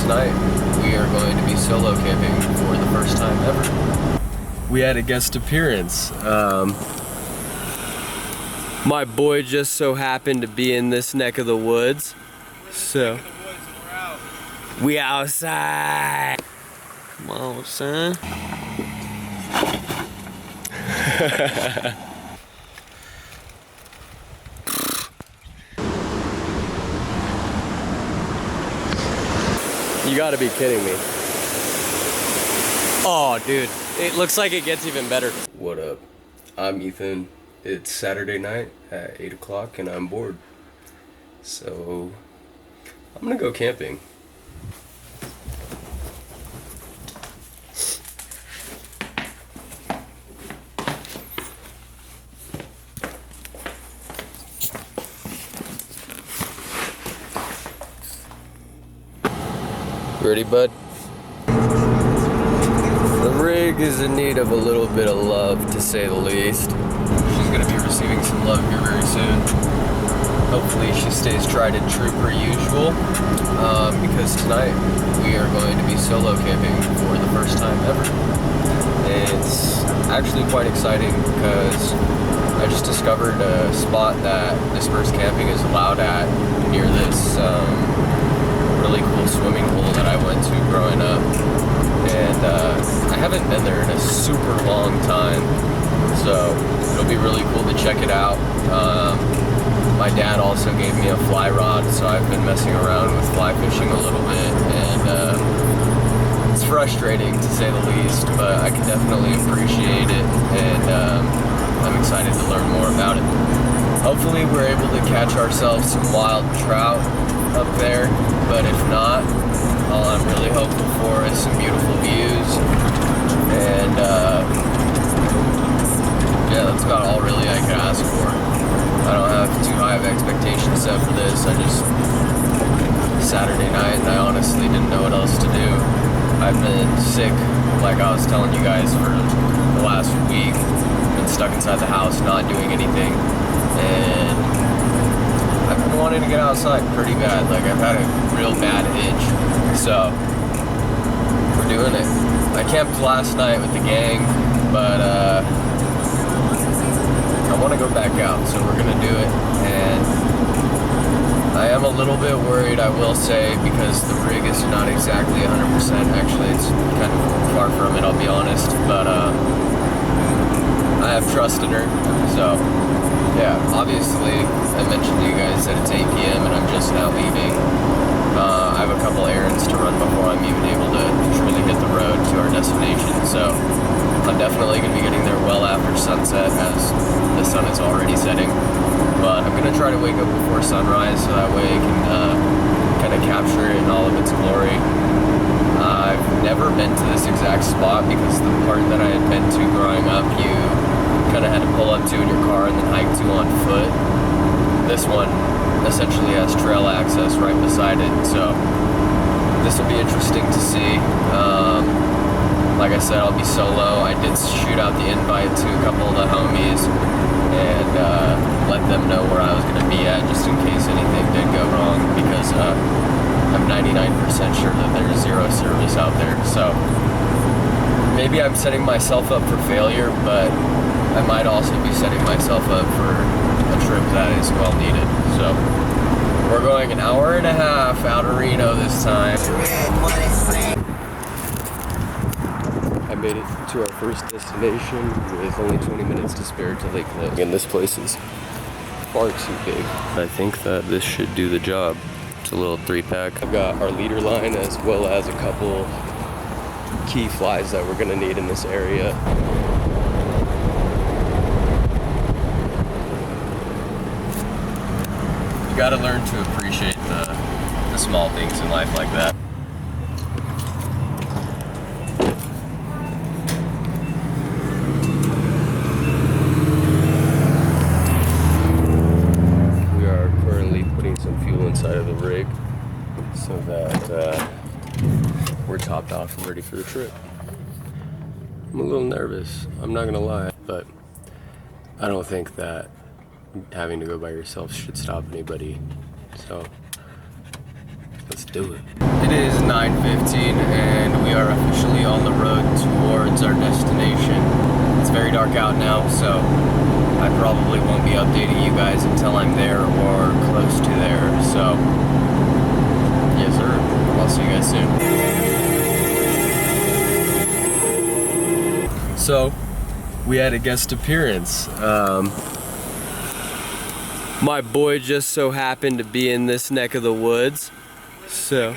tonight we are going to be solo camping for the first time ever. We had a guest appearance. My boy just so happened to be in this neck of the woods. So we outside. Come on, son. You gotta be kidding me. Oh, dude, it looks like it gets even better. What up? I'm Ethan. It's Saturday night at 8 o'clock and I'm bored. So, I'm gonna go camping. Ready, bud? The rig is in need of a little bit of love, to say the least. She's gonna be receiving some love here very soon. Hopefully she stays tried and true per usual, because tonight we are going to be solo camping for the first time ever. It's actually quite exciting because I just discovered a spot that dispersed camping is allowed at near this really cool swimming pool that I went to growing up, and I haven't been there in a super long time, so it'll be really cool to check it out. My dad also gave me a fly rod, so I've been messing around with fly fishing a little bit, and it's frustrating to say the least, but I can definitely appreciate it, and I'm excited to learn more about it. Hopefully we're able to catch ourselves some wild trout up there, but if not, all I'm really hopeful for is some beautiful views, and yeah, that's about all really I could ask for. I don't have too high of expectations set for this. Saturday night, and I honestly didn't know what else to do. I've been sick, like I was telling you guys, for the last week. Been stuck inside the house, not doing anything, and I've been wanting to get outside pretty bad. Like, I've had a real bad itch, so we're doing it. I camped last night with the gang, but I want to go back out, so we're gonna do it. And I am a little bit worried, I will say, because the rig is not exactly 100%. Actually, it's kind of far from it, I'll be honest, but I have trust in her, so yeah. Obviously, I mentioned to you guys that it's 8 p.m. and I'm just now leaving. I have a couple errands to run before I'm even able to truly hit the road to our destination, so I'm definitely going to be getting there well after sunset, as the sun is already setting. But I'm going to try to wake up before sunrise, so that way I can kind of capture it in all of its glory. I've never been to this exact spot because the part that I had been to growing up, you kind of had to pull up to in your car and then hike to on foot. This one essentially has trail access right beside it, so this will be interesting to see. Like I said, I'll be solo. I did shoot out the invite to a couple of the homies and let them know where I was going to be at, just in case anything did go wrong, because I'm 99% sure that there's zero service out there. So maybe I'm setting myself up for failure, but I might also be setting myself up for a trip that is well needed. So we're going an hour and a half out of Reno this time. I made it to our first destination with only 20 minutes to spare to Lake Lake. And this place is far too big. I think that this should do the job. It's a little 3-pack. I've got our leader line as well as a couple key flies that we're gonna need in this area. You gotta learn to appreciate the small things in life like that. We are currently putting some fuel inside of the rig so that we're topped off and ready for the trip. I'm a little nervous, I'm not gonna lie, but I don't think that having to go by yourself should stop anybody. So Let's do it. It is 9:15 and we are officially on the road towards our destination. It's very dark out now, so I probably won't be updating you guys until I'm there or close to there. So, yes sir, I'll see you guys soon. So, we had a guest appearance. My boy just so happened to be in this neck of the woods. So,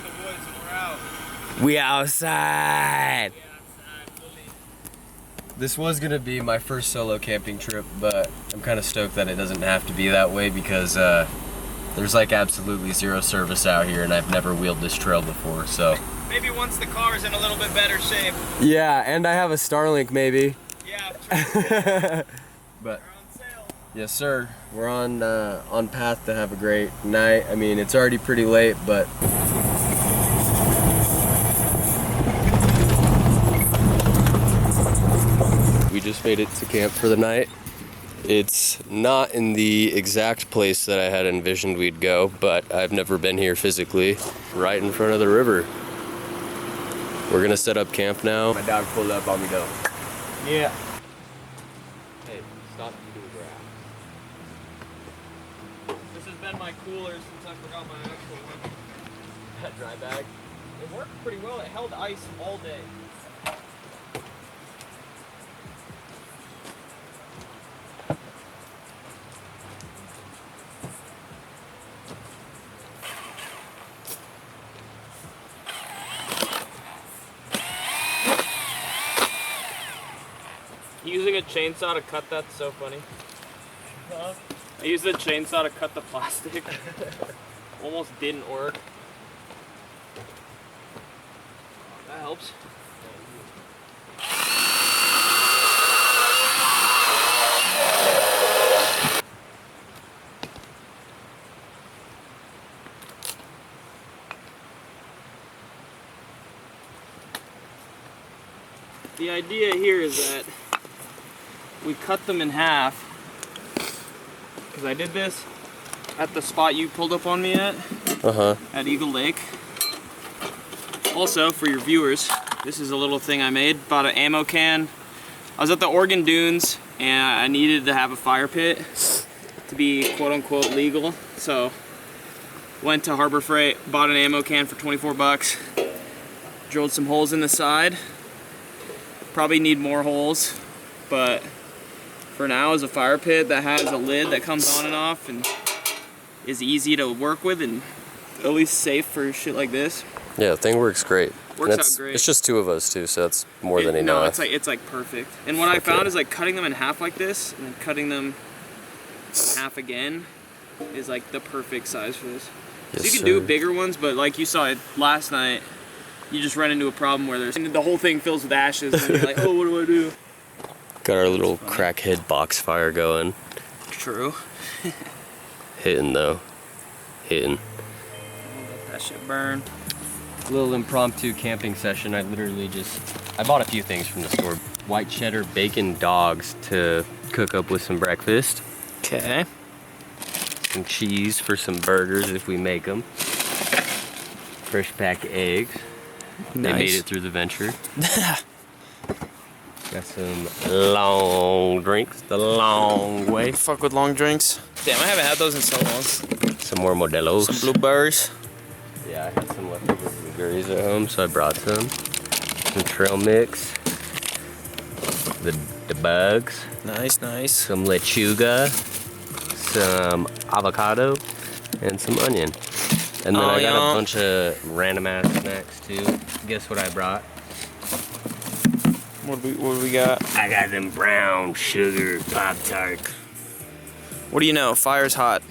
we outside. This was gonna be my first solo camping trip, but I'm kind of stoked that it doesn't have to be that way because there's like absolutely zero service out here and I've never wheeled this trail before, so. Maybe once the car is in a little bit better shape. Yeah, and I have a Starlink maybe. Yeah, true. But, yes sir, we're on path to have a great night. I mean, it's already pretty late, but we just made it to camp for the night. It's not in the exact place that I had envisioned we'd go, but I've never been here physically. Right in front of the river. We're gonna set up camp now. My dog pulled up on me though. Yeah. Hey, stop eating grass. This has been my cooler since I forgot my actual one. That dry bag? It worked pretty well. It held ice all day. Using a chainsaw to cut that's so funny. Huh? I used a chainsaw to cut the plastic. Almost didn't work. That helps. The idea here is that we cut them in half, because I did this at the spot you pulled up on me at Eagle Lake. Also, for your viewers, this is a little thing I made. Bought an ammo can. I was at the Oregon Dunes and I needed to have a fire pit to be quote-unquote legal, so went to Harbor Freight, bought an ammo can for 24 bucks, drilled some holes in the side. Probably need more holes, but for now is a fire pit that has a lid that comes on and off and is easy to work with and at least safe for shit like this. Yeah, the thing works great. Works out great. It's just two of us too, so that's more than enough. No, it's like perfect. And what I found is like cutting them in half like this and then cutting them in half again is like the perfect size for this. Yes, so you can do bigger ones, but like you saw it last night, you just run into a problem where the whole thing fills with ashes and you're like, oh, what do I do? Got our little crackhead box fire going. True. Hitting though. Hitting. Let that shit burn. A little impromptu camping session. I bought a few things from the store. White cheddar bacon dogs to cook up with some breakfast. Okay. Some cheese for some burgers if we make them. Fresh pack of eggs. Nice. They made it through the venture. Got some long drinks the long way. Fuck with long drinks. Damn, I haven't had those in so long. Some more Modelos. Some blueberries. Yeah, I had some leftover blueberries at home, so I brought some. Some trail mix. The bugs. Nice, nice. Some lechuga. Some avocado. And some onion. And then I got a bunch of random ass snacks too. Guess what I brought? What do we got? I got them brown sugar Pop-Tarts. What do you know? Fire's hot.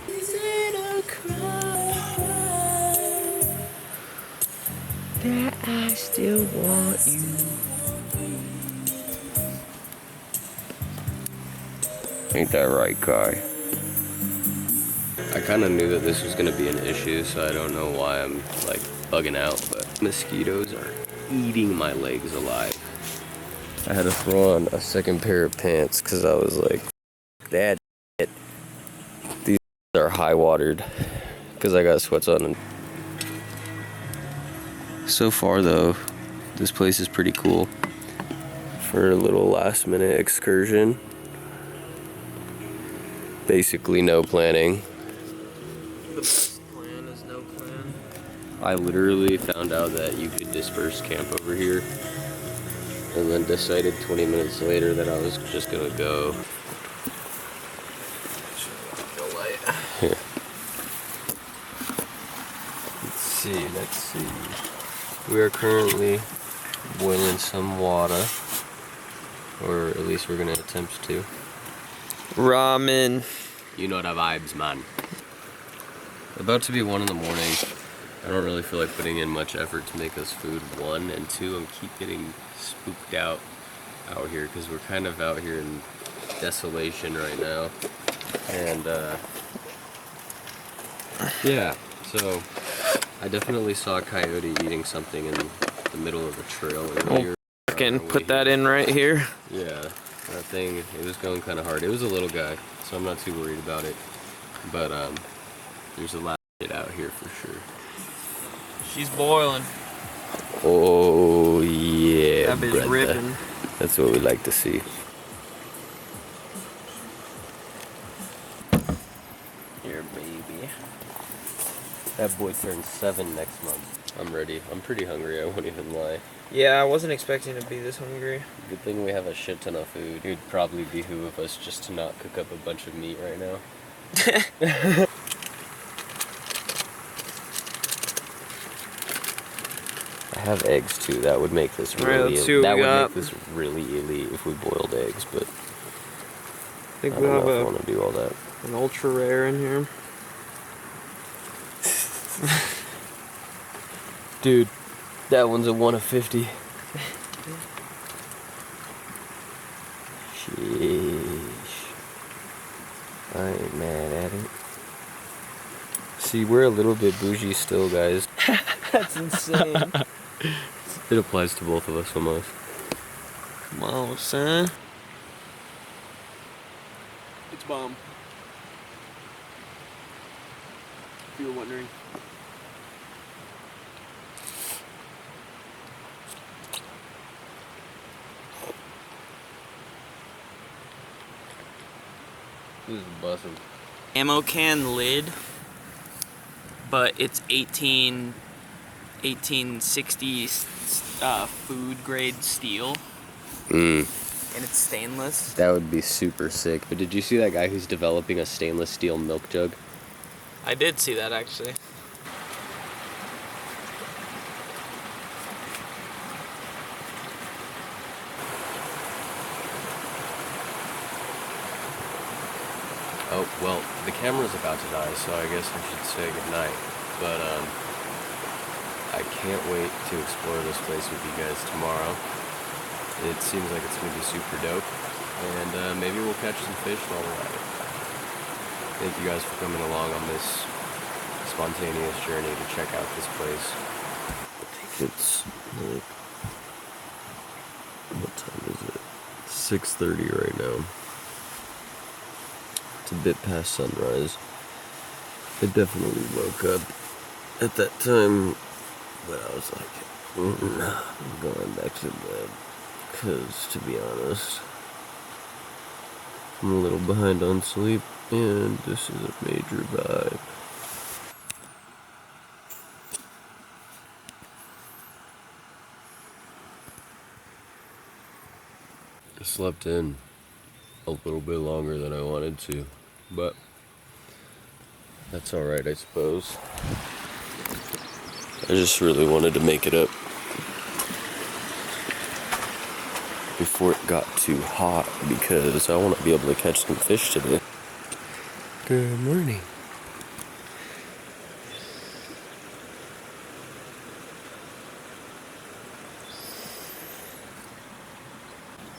Is it a crime that I still want you? Ain't that right, Kai? I kind of knew that this was going to be an issue, so I don't know why I'm like bugging out, but mosquitoes are eating my legs alive. I had to throw on a second pair of pants because I was like, that shit. These are high watered because I got sweats on. So far though, this place is pretty cool for a little last minute excursion. Basically no planning. The best plan is no plan. I literally found out that you could disperse camp over here and then decided 20 minutes later that I was just gonna go. Here. Let's see. We are currently boiling some water, or at least we're gonna attempt to. Ramen. You know the vibes, man. About to be 1 in the morning. I don't really feel like putting in much effort to make us food, 1, and 2, I'm keep getting spooked out here because we're kind of out here in desolation right now. And yeah, so I definitely saw a coyote eating something in the middle of the trail earlier. Can put that in right here. Yeah, that thing, it was going kind of hard. It was a little guy, so I'm not too worried about it. But there's a lot of shit out here for sure. She's boiling. Oh yeah, That bitch brother. ripping. That's what we like to see. Here, baby. That boy turns 7 next month. I'm ready. I'm pretty hungry, I won't even lie. Yeah, I wasn't expecting to be this hungry. Good thing we have a shit ton of food. It would probably behoove us just to not cook up a bunch of meat right now. I have eggs too. That would make this Alright, really. let's see what That we would got. make this really elite if we boiled eggs, but I think I we don't have know if I want to do all that. an ultra rare in here. Dude, that one's a 1 of 50. Sheesh. I ain't mad at it. See, we're a little bit bougie still, guys. That's insane. It applies to both of us almost. Come on, son. It's bomb. If you were wondering. This is bussin'. Ammo can lid, but it's 1860 food grade steel, and it's stainless. That would be super sick. But did you see that guy who's developing a stainless steel milk jug? I did see that actually. Oh, well, the camera's about to die, so I guess I should say goodnight. But, I can't wait to explore this place with you guys tomorrow. It seems like it's going to be super dope. And, maybe we'll catch some fish while we're at it. Thank you guys for coming along on this spontaneous journey to check out this place. I think it's, like, what time is it? 6:30 right now. It's a bit past sunrise. I definitely woke up at that time, but I was like, nah, I'm going back to bed. Because, to be honest, I'm a little behind on sleep, and this is a major vibe. I slept in a little bit longer than I wanted to, but that's alright, I suppose. I just really wanted to make it up before it got too hot because I want to be able to catch some fish today. Good morning.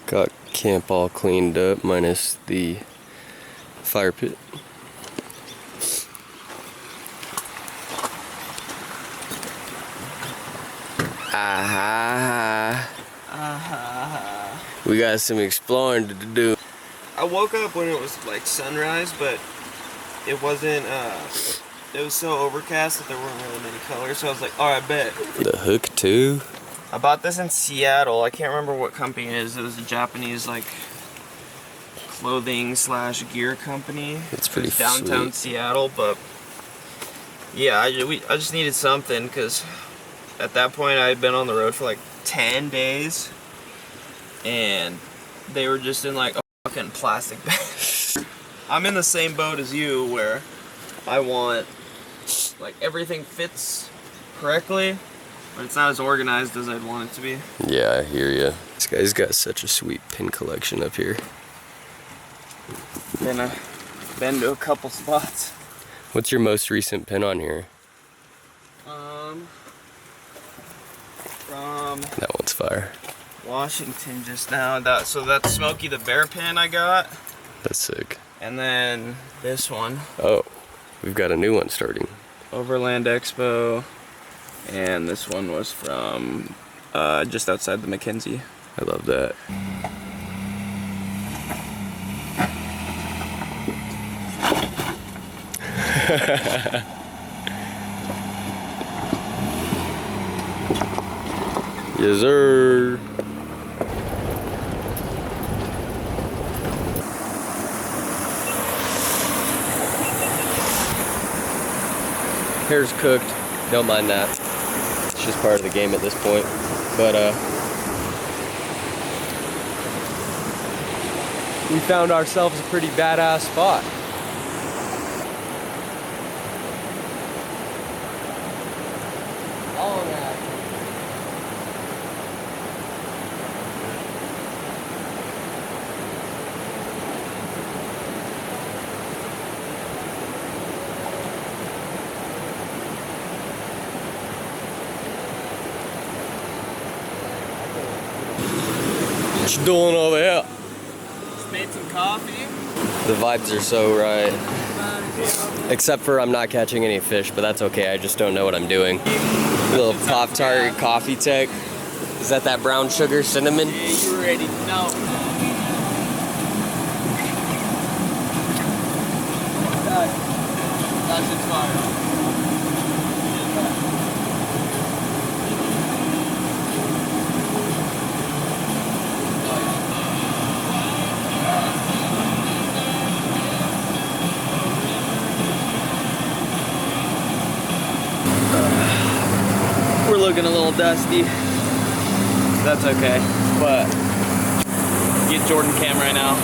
Got camp all cleaned up, minus the fire pit. We got some exploring to do. I woke up when it was like sunrise, but it wasn't, it was so overcast that there weren't really many colors, so I was like, oh, I bet. The hook too? I bought this in Seattle. I can't remember what company it is. It was a Japanese, like, clothing slash gear company. It's pretty downtown sweet. Seattle, but yeah, I just needed something because at that point I had been on the road for like 10 days and they were just in like a fucking plastic bag. I'm in the same boat as you where I want like everything fits correctly, but it's not as organized as I'd want it to be. Yeah, I hear ya. This guy's got such a sweet pin collection up here. Been to a couple spots. What's your most recent pin on here? From That one's fire. Washington just now. So that's Smokey the Bear pin I got. That's sick. And then this one. Oh, we've got a new one starting. Overland Expo. And this one was from just outside the McKenzie. I love that. Yes, sir. Hair's cooked. Don't mind that. It's just part of the game at this point. But we found ourselves a pretty badass spot. All of that. What you doing over here? Just made some coffee. The vibes are so right. Except for I'm not catching any fish, but that's okay. I just don't know what I'm doing. Little Pop-Tart coffee tech. Is that brown sugar cinnamon? Yeah, you already know. That shit's fire. We're looking a little dusty. That's okay, but get Jordan cam right now.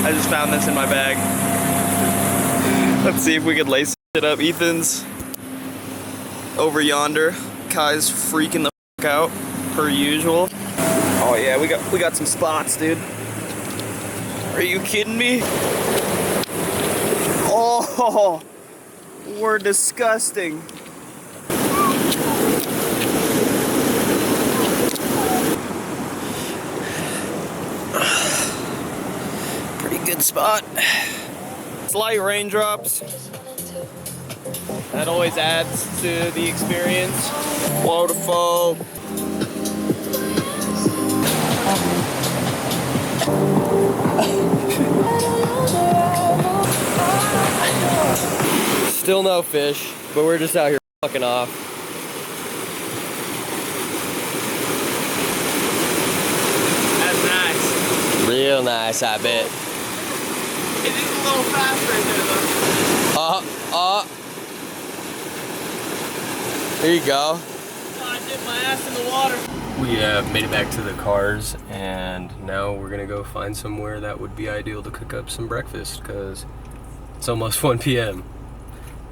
I just found this in my bag. Let's see if we could lace it up. Ethan's over yonder. Kai's freaking the fuck out per usual. Oh yeah, we got some spots, dude. Are you kidding me? Oh, we're disgusting. Pretty good spot. Slight raindrops. That always adds to the experience. Waterfall. Still no fish, but we're just out here fucking off. That's nice. Real nice, I bet. It is a little fast right there, though. There you go. I dipped my ass in the water. We made it back to the cars, and now we're gonna go find somewhere that would be ideal to cook up some breakfast, because it's almost 1 p.m.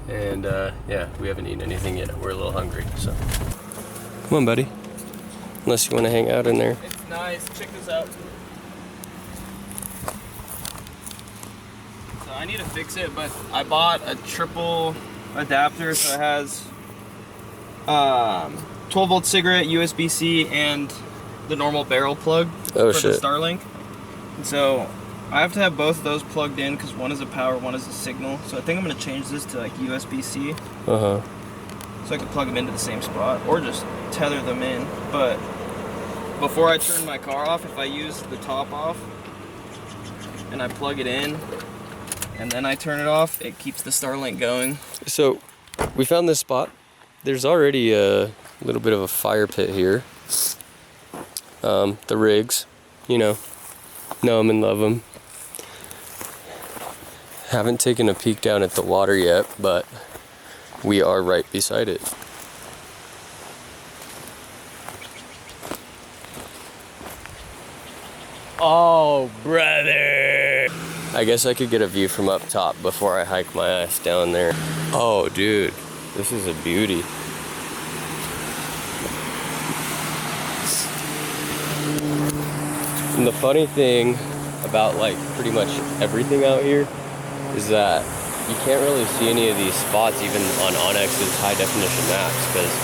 And yeah, we haven't eaten anything yet. We're a little hungry, so. Come on, buddy. Unless you want to hang out in there. It's nice. Check this out. So I need to fix it, but I bought a triple adapter, so it has 12-volt cigarette, USB-C, and the normal barrel plug Oh, for shit. the Starlink. And so I have to have both of those plugged in because one is a power, one is a signal. So I think I'm gonna change this to like USB-C. so I can plug them into the same spot or just tether them in. But before I turn my car off, if I use the top off and I plug it in and then I turn it off, it keeps the Starlink going. So we found this spot. There's already a little bit of a fire pit here. The rigs, you know them and love them. Haven't taken a peek down at the water yet, but we are right beside it. Oh, brother! I guess I could get a view from up top before I hike my ass down there. Oh, dude, this is a beauty. And the funny thing about like pretty much everything out here is that you can't really see any of these spots even on Onex's high definition maps because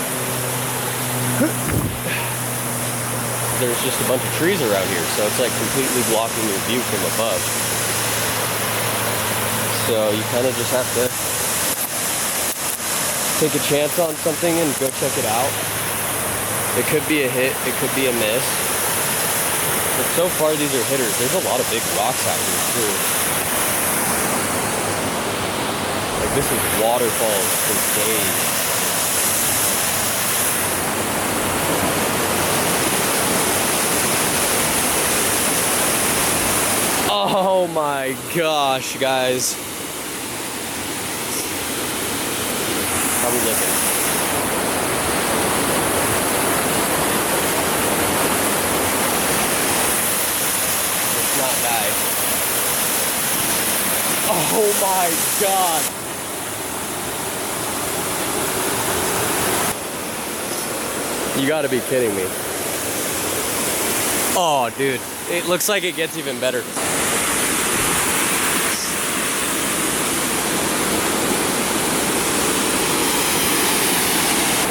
there's just a bunch of trees around here, so it's like completely blocking your view from above. So you kind of just have to take a chance on something and go check it out. It could be a hit, it could be a miss. But so far these are hitters. There's a lot of big rocks out here too. Like this is Waterfalls for days. Oh my gosh, guys. How we looking? Let's not die. Oh my god. You gotta be kidding me. Oh, dude. It looks like it gets even better.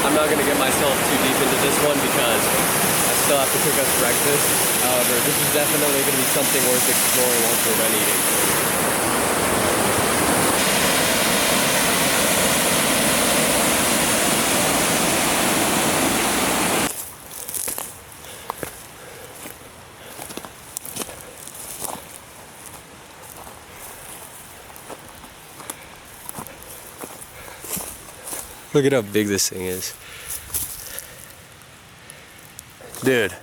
I'm not gonna get myself too deep into this one because I still have to cook us breakfast. However, this is definitely gonna be something worth exploring once we're done eating. Look at how big this thing is. Dude,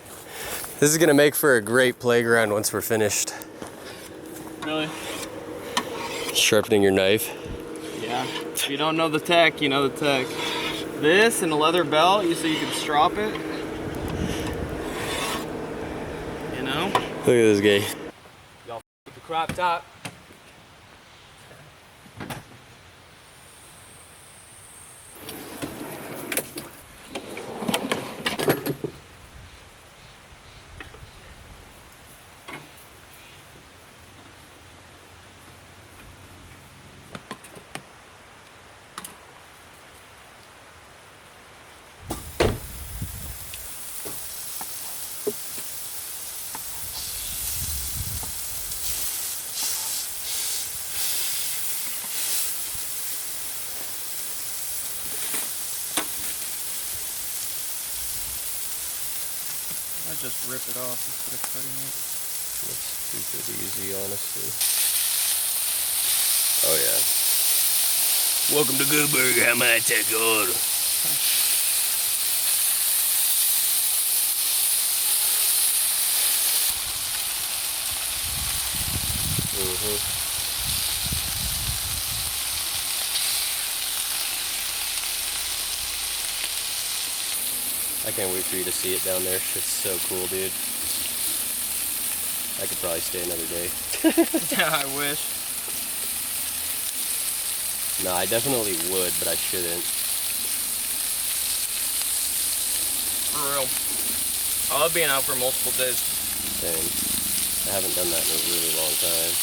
this is gonna make for a great playground once we're finished. Really? Sharpening your knife. Yeah. If you don't know the tech, you know the tech. This and a leather belt, so you can strap it. You know? Look at this guy. Y'all with the crop top. I just rip it off instead of cutting it. That's stupid easy, honestly. Oh yeah. Welcome to Good Burger. How may I take your order? I can't wait for you to see it down there. Shit's so cool, dude. I could probably stay another day. Yeah, I wish. No, I definitely would, but I shouldn't. For real. I love being out for multiple days. Same. I haven't done that in a really long time.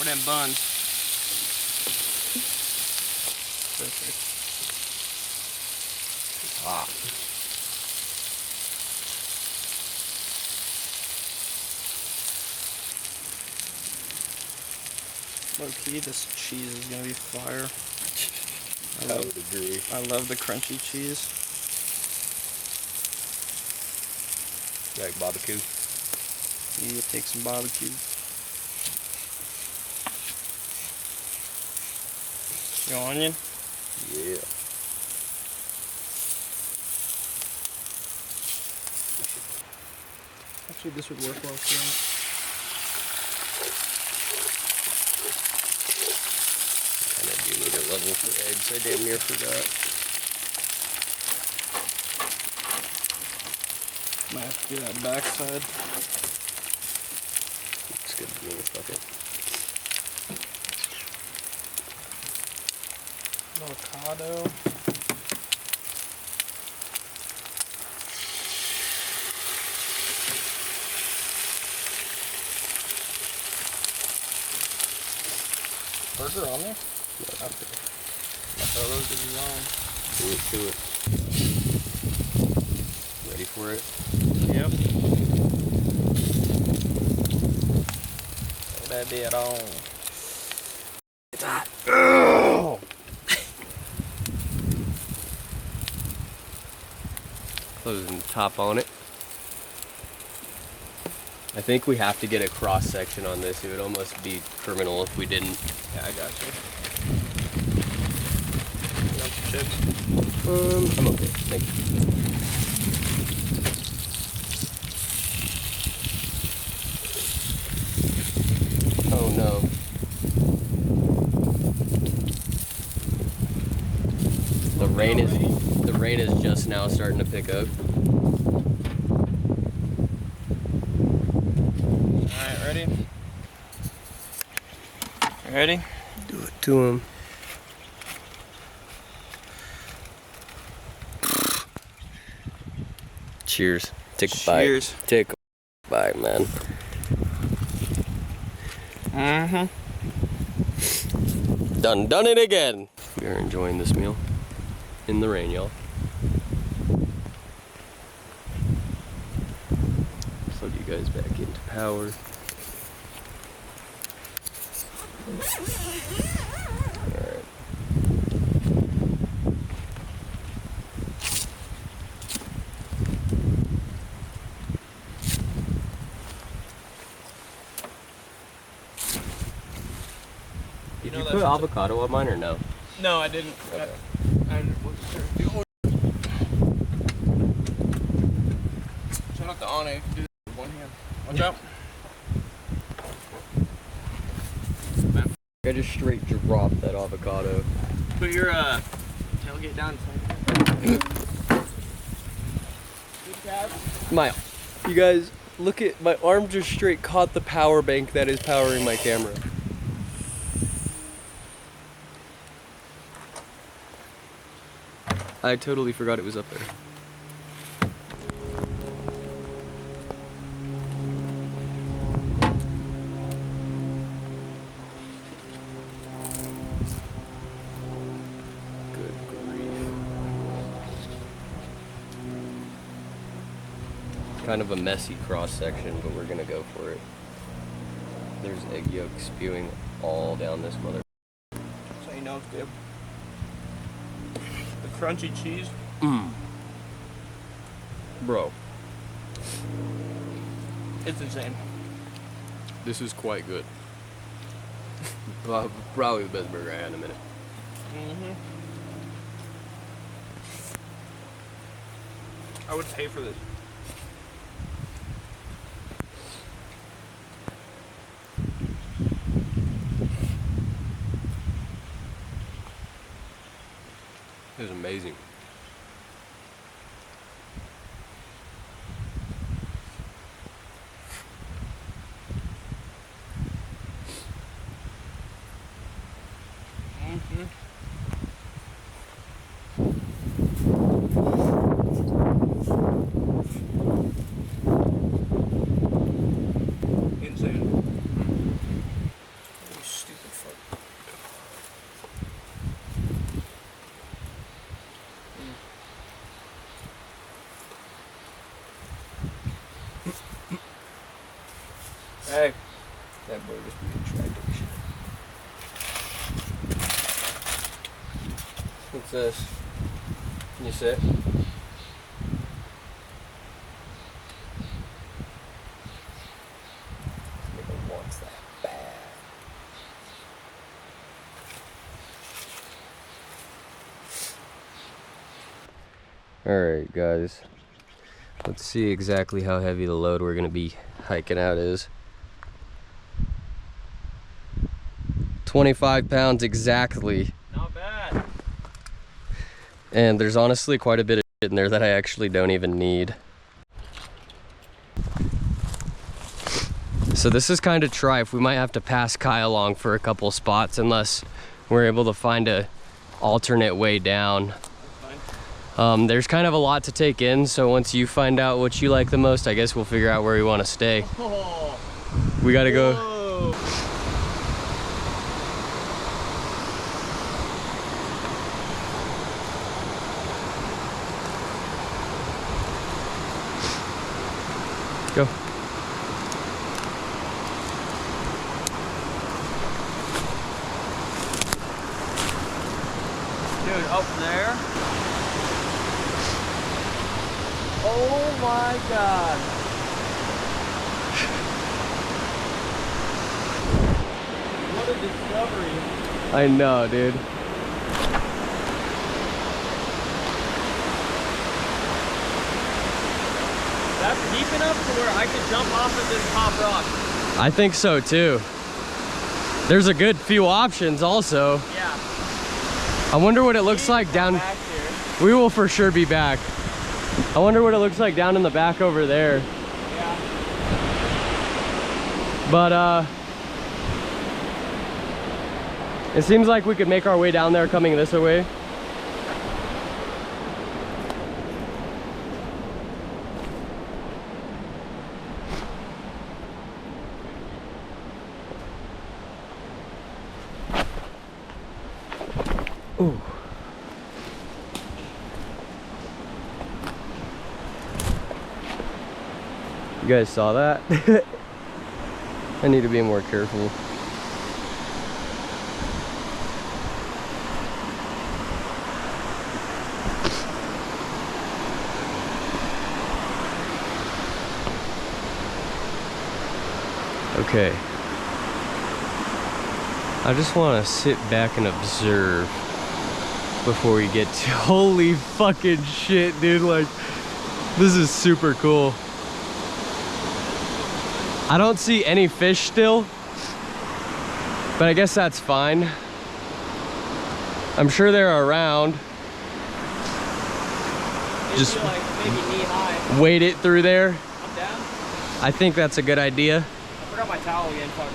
What them buns? Perfect. Ah. Low key, this cheese is gonna be fire. I would agree. I love the crunchy cheese. You like barbecue? Yeah, take some barbecue. You want onion? Yeah. Actually, this would work well too. Kinda do need a level for eggs. I damn near forgot. Might have to do that backside. Looks good to me. Fuck it. Avocado. Burger on there? Yeah. Okay. Throw those to be on. Do it. Ready for it? Yep. Throw that bit on. It's hot. Oh! Closing the top on it. I think we have to get a cross section on this. It would almost be criminal if we didn't. Yeah, I got you. You want some chips? I'm okay. Thank you. Oh no. The rain is just now starting to pick up. Alright, ready? Ready? Do it to him. Cheers. Take a bite. Cheers. Take a bite, man. Done it again. We are enjoying this meal in the rain, y'all. Plug you guys back into power. Alright. Did you put avocado on mine or no? No, I didn't. Okay. Shut up the on it. Do this with one hand. Watch out. I just straight dropped that avocado. Put your tailgate down. You guys, look at my arm just straight caught the power bank that is powering my camera. I totally forgot it was up there. Good grief. Kind of a messy cross section, but we're gonna go for it. There's egg yolk spewing all down this mother. So you know it's good. The crunchy cheese. Bro, It's insane. this is quite good. Probably the best burger I had in a minute. I would pay for this. It was amazing. Insane. You stupid fuck. Hey. That burger's pretty attractive. What's this? Can you sit? Wants that bad. Alright guys, let's see exactly how heavy the load we're going to be hiking out is. 25 pounds exactly. Not bad. And there's honestly quite a bit of shit in there that I actually don't even need. So this is kind of trife. We might have to pass Kai along for a couple spots unless we're able to find a alternate way down. There's kind of a lot to take in, so once you find out what you like the most, I guess we'll figure out where we want to stay. Oh. We gotta go. Whoa. Go. Dude, up there. Oh my god. What a discovery. I know, dude. That's deep enough to where I could jump off of this top rock. I think so too. There's a good few options also. Yeah. I wonder what it looks like down. Back here. We will for sure be back. I wonder what it looks like down in the back over there. Yeah. But it seems like we could make our way down there coming this way. Ooh. You guys saw that? I need to be more careful. Okay. I just want to sit back and observe before we get to holy fucking shit, dude. Like, this is super cool. I don't see any fish still, but I guess that's fine. I'm sure they're around. Just like maybe knee high. wade it through there. I'm down. I think that's a good idea. I forgot my towel again. Fuck.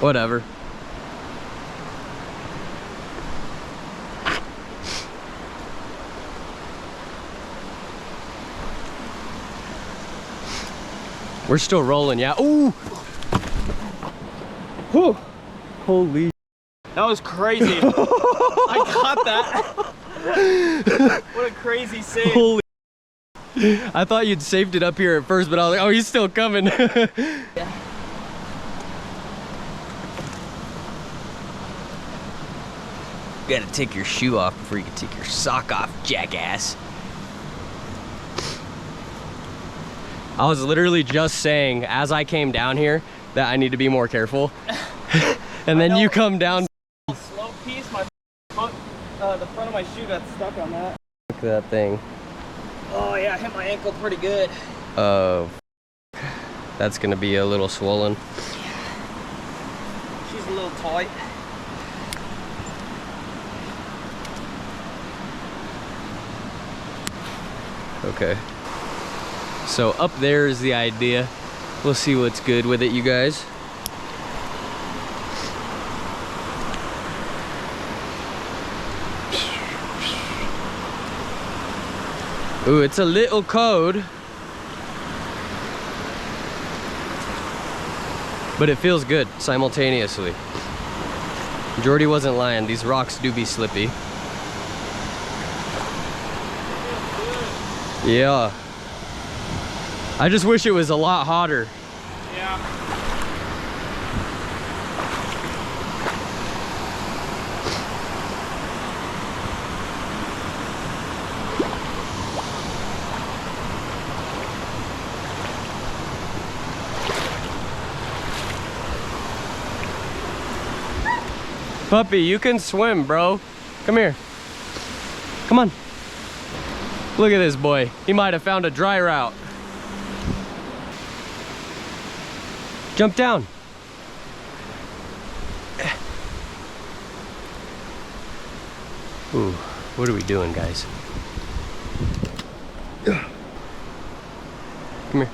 Whatever. We're still rolling, yeah. Ooh! Whew. Holy. That was crazy. I caught that. What a crazy save. Holy. I thought you'd saved it up here at first, but I was like, oh, he's still coming. Yeah. You gotta take your shoe off before you can take your sock off, jackass. I was literally just saying, as I came down here, that I need to be more careful. And then you come down. Slow piece, my foot, the front of my shoe got stuck on that. Look at that thing. Oh yeah, I hit my ankle pretty good. That's gonna be a little swollen. She's a little tight. Okay. So up there is the idea. We'll see what's good with it, you guys. Ooh, it's a little cold. But it feels good simultaneously. Jordy wasn't lying. These rocks do be slippy. Yeah. I just wish it was a lot hotter. Yeah. Puppy, you can swim, bro. Come here. Come on. Look at this boy. He might have found a dry route. Jump down. Ooh, what are we doing, guys? Come here.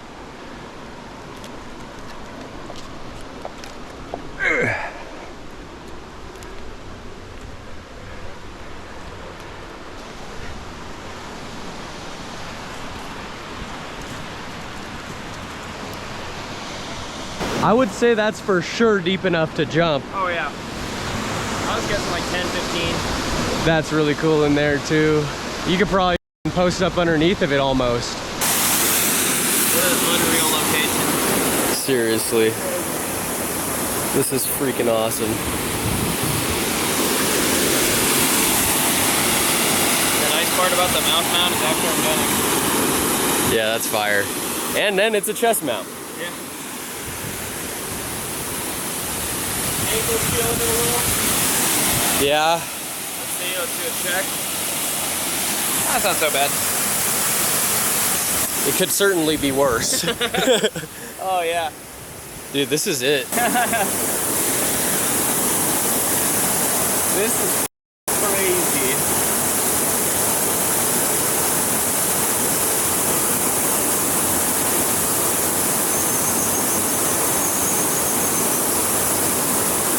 I would say that's for sure deep enough to jump. Oh yeah. I was guessing like 10, 15. That's really cool in there too. You could probably post up underneath of it almost. What an unreal location. Seriously. This is freaking awesome. The nice part about the mount is after I'm done. Yeah, that's fire. And then it's a chest mount. Yeah. Ankle feeling it a little. Yeah. Let's do a check. That's not so bad. It could certainly be worse. Oh yeah. Dude, this is it. This is crazy.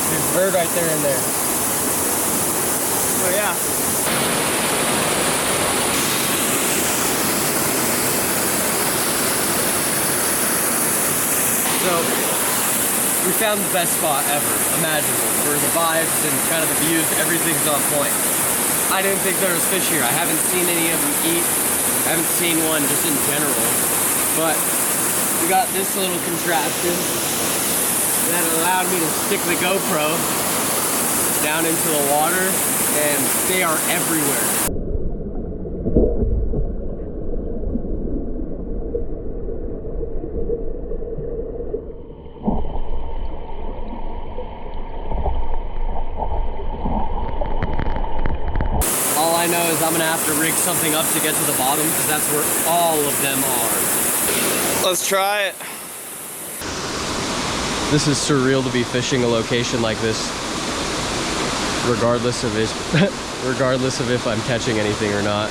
There's a bird right there in there. Oh yeah. So, we found the best spot ever imaginable for the vibes and kind of the views. Everything's on point. I didn't think there was fish here. I haven't seen any of them eat. I haven't seen one just in general. But we got this little contraption that allowed me to stick the GoPro down into the water, and they are everywhere. All I know is I'm gonna have to rig something up to get to the bottom because that's where all of them are. Let's try it. This is surreal to be fishing a location like this, regardless of if I'm catching anything or not.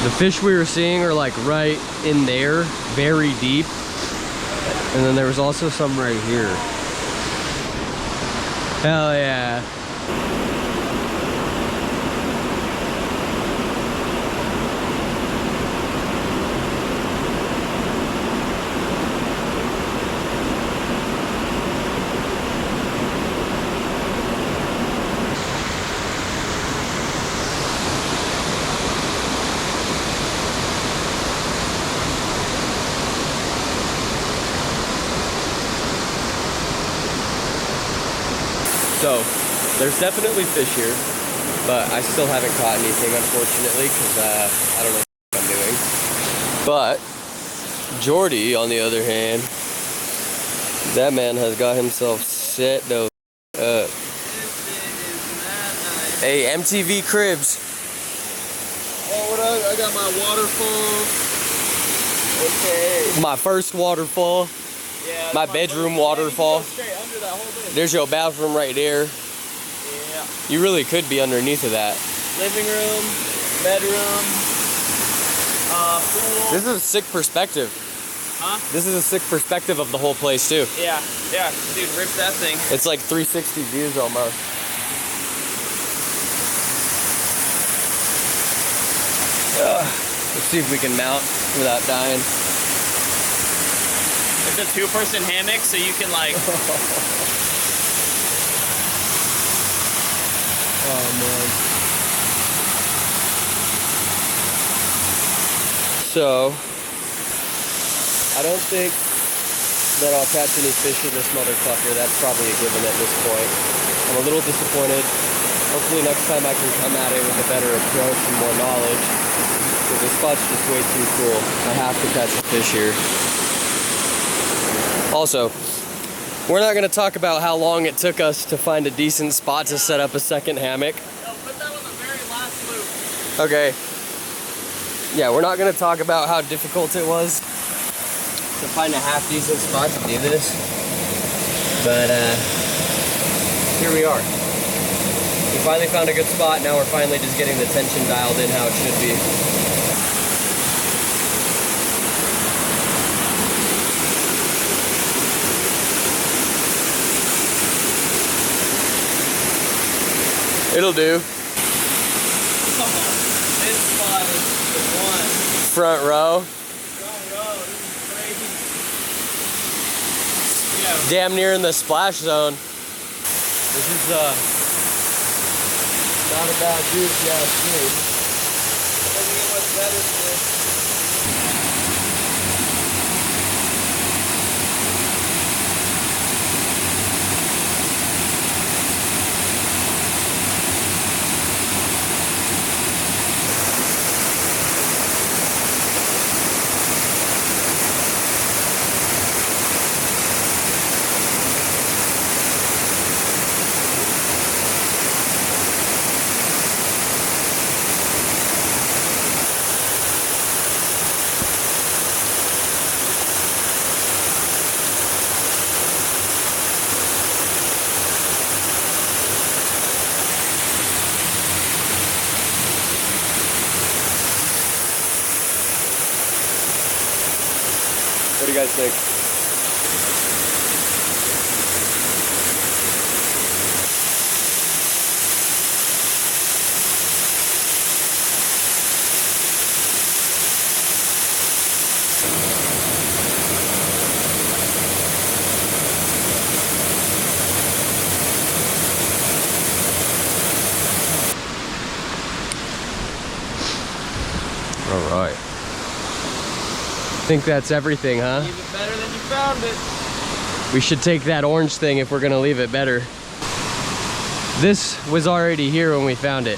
The fish we were seeing are like right in there, very deep. And then there was also some right here. Hell yeah. So, there's definitely fish here, but I still haven't caught anything, unfortunately, because I don't know what I'm doing. But, Jordy, on the other hand, that man has got himself set though up. Hey, MTV Cribs. Oh, what I got my waterfall. Okay. My first waterfall. Yeah. My bedroom waterfall. Straight under that whole thing. There's your bathroom right there. Yeah. You really could be underneath of that. Living room, bedroom, pool. This is a sick perspective. Huh? This is a sick perspective of the whole place too. Yeah, yeah. Dude, rip that thing. It's like 360 views almost. Let's see if we can mount without dying. It's a 2-person hammock, so you can like. Oh man. So, I don't think that I'll catch any fish in this motherfucker. That's probably a given at this point. I'm a little disappointed. Hopefully next time I can come at it with a better approach and more knowledge. Because this spot's just way too cool. I have to catch a fish here. Also, we're not going to talk about how long it took us to find a decent spot to set up a second hammock. No, put that on the very last loop. Okay. Yeah, we're not going to talk about how difficult it was to find a half-decent spot to do this. But, here we are. We finally found a good spot. Now we're finally just getting the tension dialed in how it should be. It'll do. This spot is the one. Front row. Front row, this is crazy. Yeah. Damn near in the splash zone. This is not a bad view, yeah, it's good. Doesn't get much better than this. What do you guys think? All right. I think that's everything, huh? Leave it better than you found it. We should take that orange thing if we're gonna leave it better. This was already here when we found it. Yeah,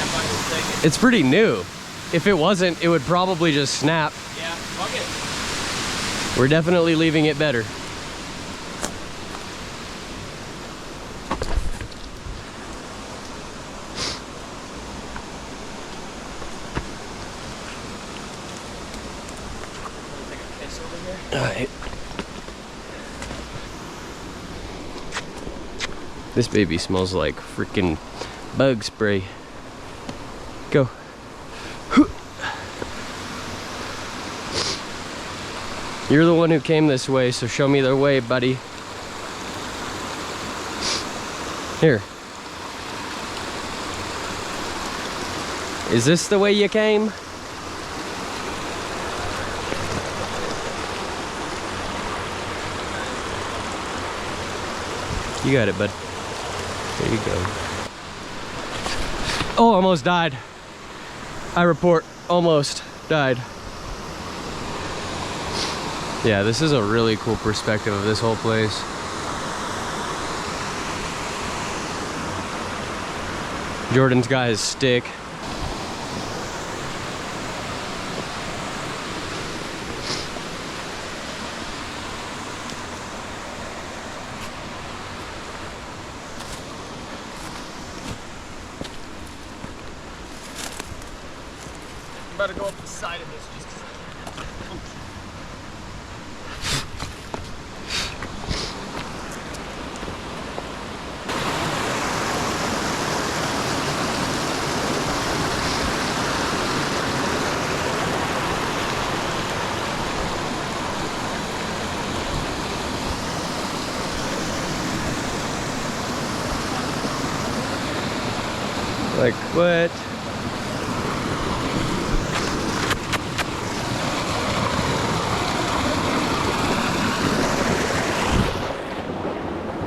if I can take it. It's pretty new. If it wasn't, it would probably just snap. Yeah, fuck it. We're definitely leaving it better. Alright. This baby smells like freaking bug spray. Go. You're the one who came this way, so show me the way, buddy. Here. Is this the way you came? You got it, bud. There you go. Oh, almost died. I report, almost died. Yeah, this is a really cool perspective of this whole place. Jordan's got his stick. I'm about to go up the side of this just 'cause Like, what?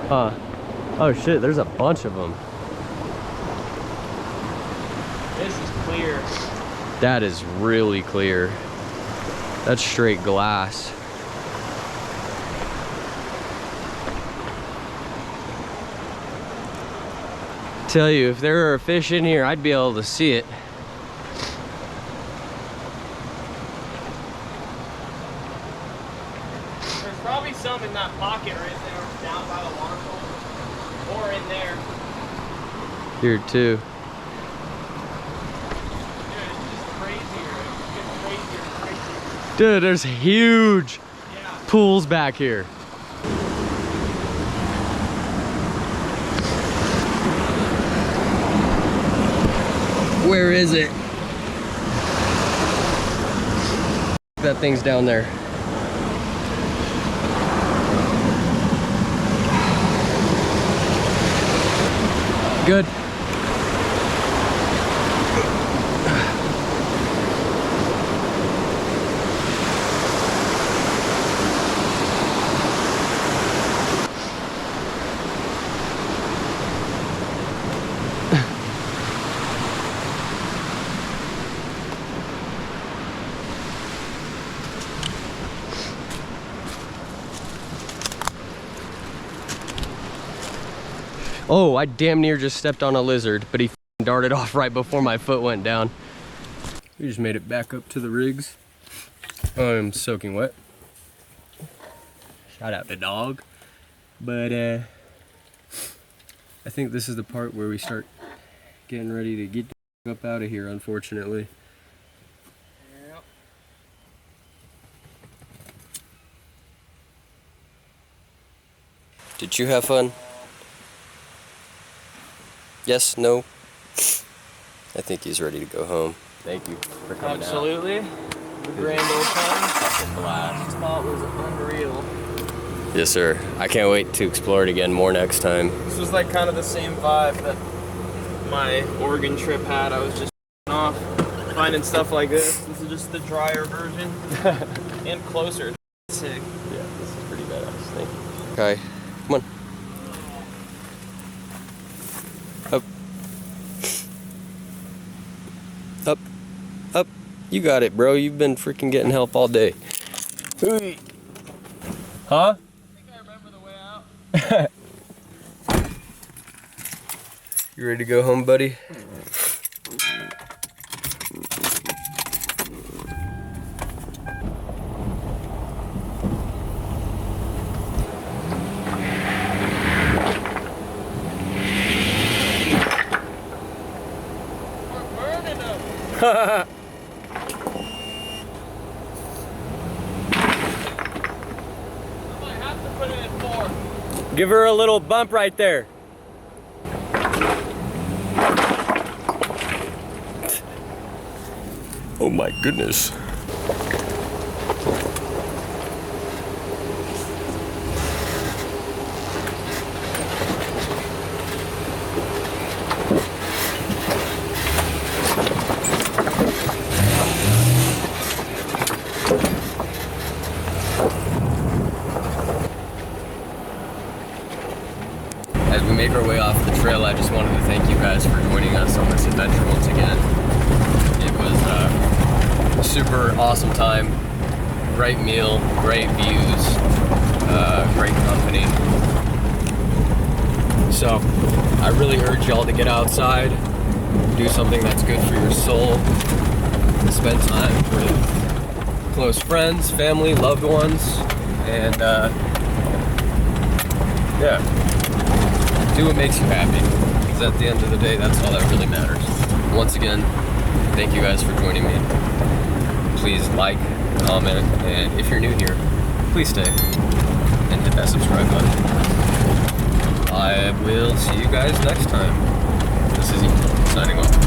Huh. Oh shit, there's a bunch of them. this is clear. That is really clear. That's straight glass. Tell you, if there were a fish in here, I'd be able to see it. There's probably some in that pocket right there, down by the waterfall, or in there. Here too. Dude, it's just crazier. It gets crazier and crazier. Dude, there's huge pools back here. Where is it? That thing's down there. Good. Oh, I damn near just stepped on a lizard, but he darted off right before my foot went down. We just made it back up to the rigs. I'm soaking wet. Shout out to dog. But I think this is the part where we start getting ready to get up out of here, unfortunately. Yep. Did you have fun? Yes, no? I think he's ready to go home. Thank you for coming Absolutely. The grand old time. Fucking blast. This spot was unreal. Yes, sir. I can't wait to explore it again more next time. This was like kind of the same vibe that my Oregon trip had. I was just off finding stuff like this. This is just the drier version and closer. Sick. Yeah, this is pretty badass. Thank you. Okay, come on. Up. Up. Up. You got it, bro. You've been freaking getting help all day. Huh? I think I remember the way out. You ready to go home, buddy? We're burning them. I might have to put it in 4. Give her a little bump right there. Oh my goodness. As we make our way off the trail, I just wanted to thank you guys for joining us on this adventure once again. It was a super awesome time, great meal, great views, great company. So I really urge y'all to get outside, do something that's good for your soul, spend time with close friends, family, loved ones, and yeah. Do what makes you happy, because at the end of the day, that's all that really matters. Once again, thank you guys for joining me. Please like, comment, and if you're new here, please stay and hit that subscribe button. I will see you guys next time. This is Ethan, signing off.